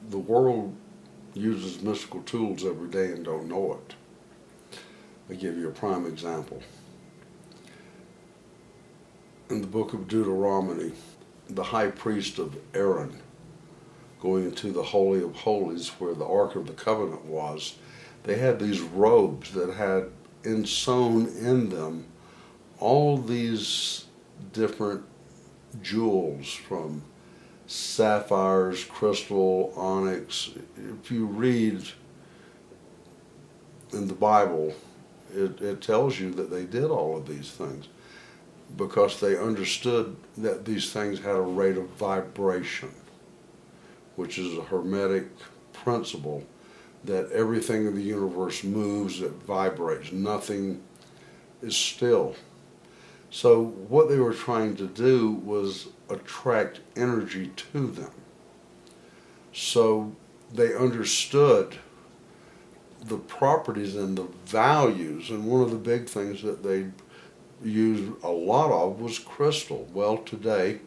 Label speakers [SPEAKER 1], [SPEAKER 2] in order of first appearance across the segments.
[SPEAKER 1] the world uses mystical tools every day and don't know it. I'll give you a prime example. In the book of Deuteronomy, the high priest of Aaron, going into the Holy of Holies where the Ark of the Covenant was, they had these robes that had sewn in them all these different jewels, from sapphires, crystal, onyx. If you read in the Bible, it tells you that they did all of these things because they understood that these things had a rate of vibration, which is a hermetic principle, that everything in the universe moves, it vibrates, nothing is still. So what they were trying to do was attract energy to them. So they understood the properties and the values, and one of the big things that they used a lot of was crystal. Well, today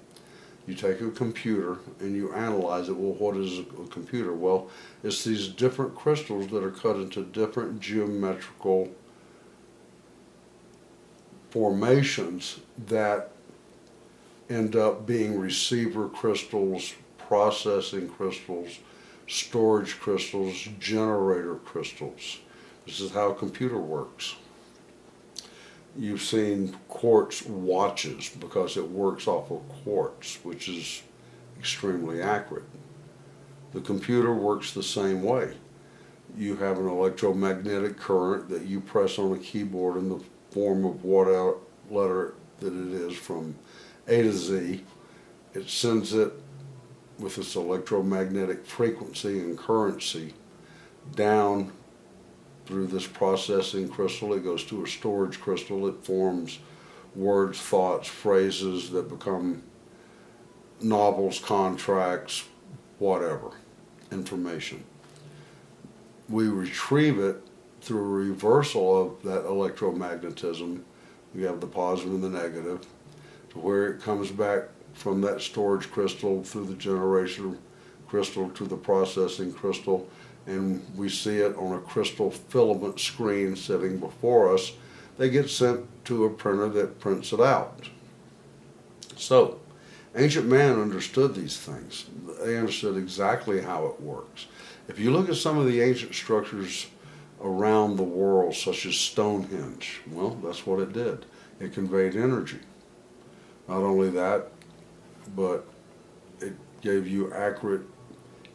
[SPEAKER 1] you take a computer and you analyze it. Well, what is a computer? Well, it's these different crystals that are cut into different geometrical formations that end up being receiver crystals, processing crystals, storage crystals, generator crystals. This is how a computer works. You've seen quartz watches because it works off of quartz, which is extremely accurate. The computer works the same way. You have an electromagnetic current that you press on a keyboard in the form of whatever letter that it is from A to Z. It sends it with its electromagnetic frequency and currency down through this processing crystal. It goes to a storage crystal. It forms words, thoughts, phrases that become novels, contracts, whatever, information. We retrieve it through a reversal of that electromagnetism. We have the positive and the negative, to where it comes back from that storage crystal through the generation crystal to the processing crystal, and we see it on a crystal filament screen sitting before us. They get sent to a printer that prints it out. So, ancient man understood these things. They understood exactly how it works. If you look at some of the ancient structures around the world, such as Stonehenge, well, that's what it did. It conveyed energy. Not only that, but it gave you accurate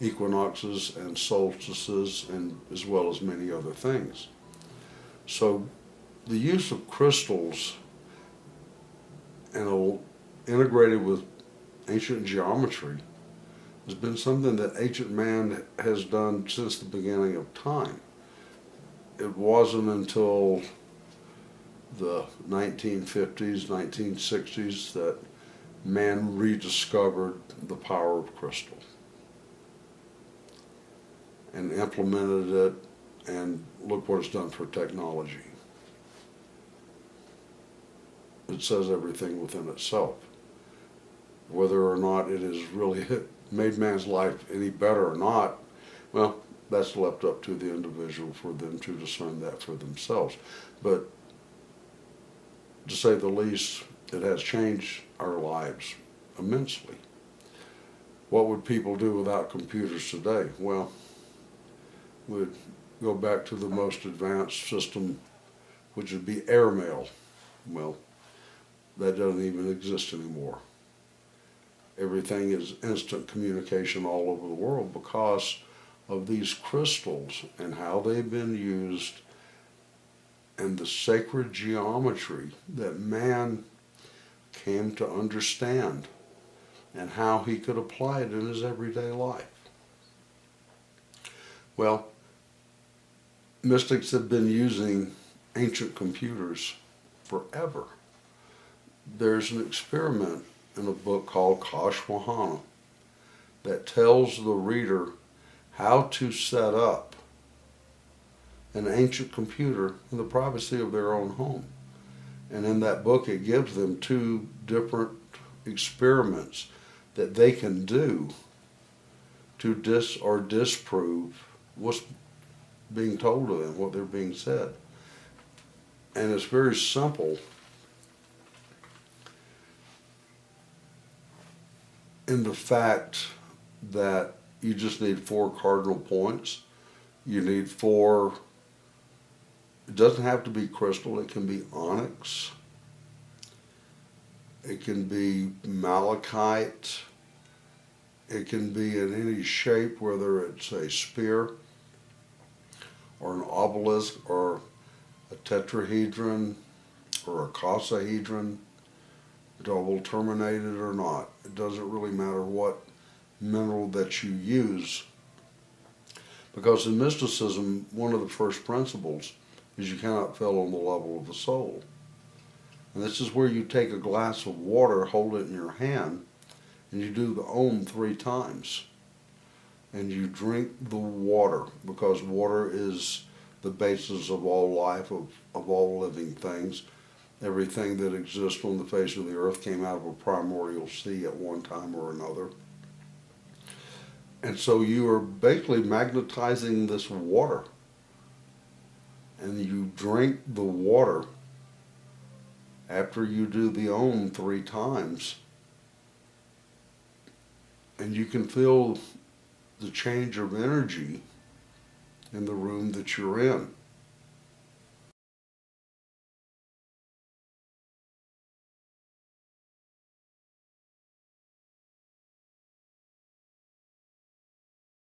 [SPEAKER 1] equinoxes and solstices, and as well as many other things. So the use of crystals and integrated with ancient geometry has been something that ancient man has done since the beginning of time. It wasn't until the 1950s, 1960s that man rediscovered the power of crystal and implemented it, and look what it's done for technology. It says everything within itself. Whether or not it has really made man's life any better or not, well, that's left up to the individual for them to discern that for themselves. But to say the least, it has changed our lives immensely. What would people do without computers today? Well, we'd go back to the most advanced system, which would be airmail. Well, that doesn't even exist anymore. Everything is instant communication all over the world because of these crystals and how they've been used, and the sacred geometry that man came to understand and how he could apply it in his everyday life. Well, mystics have been using ancient computers forever. There's an experiment in a book called Kashwahana that tells the reader how to set up an ancient computer in the privacy of their own home. And in that book it gives them two different experiments that they can do to or disprove what's being told to them, what they're being said. And it's very simple. In the fact that you just need 4 cardinal points. You need 4, it doesn't have to be crystal, it can be onyx, it can be malachite, it can be in any shape, whether it's a spear or an obelisk or a tetrahedron or a casahedron, double terminated or not. It doesn't really matter what mineral that you use, because in mysticism, one of the first principles is you cannot fail on the level of the soul. And this is where you take a glass of water, hold it in your hand, and you do the Om 3 times. And you drink the water, because water is the basis of all life, of all living things. Everything that exists on the face of the earth came out of a primordial sea at one time or another. And so you are basically magnetizing this water. And you drink the water after you do the Om 3 times. And you can feel the change of energy in the room that you're in.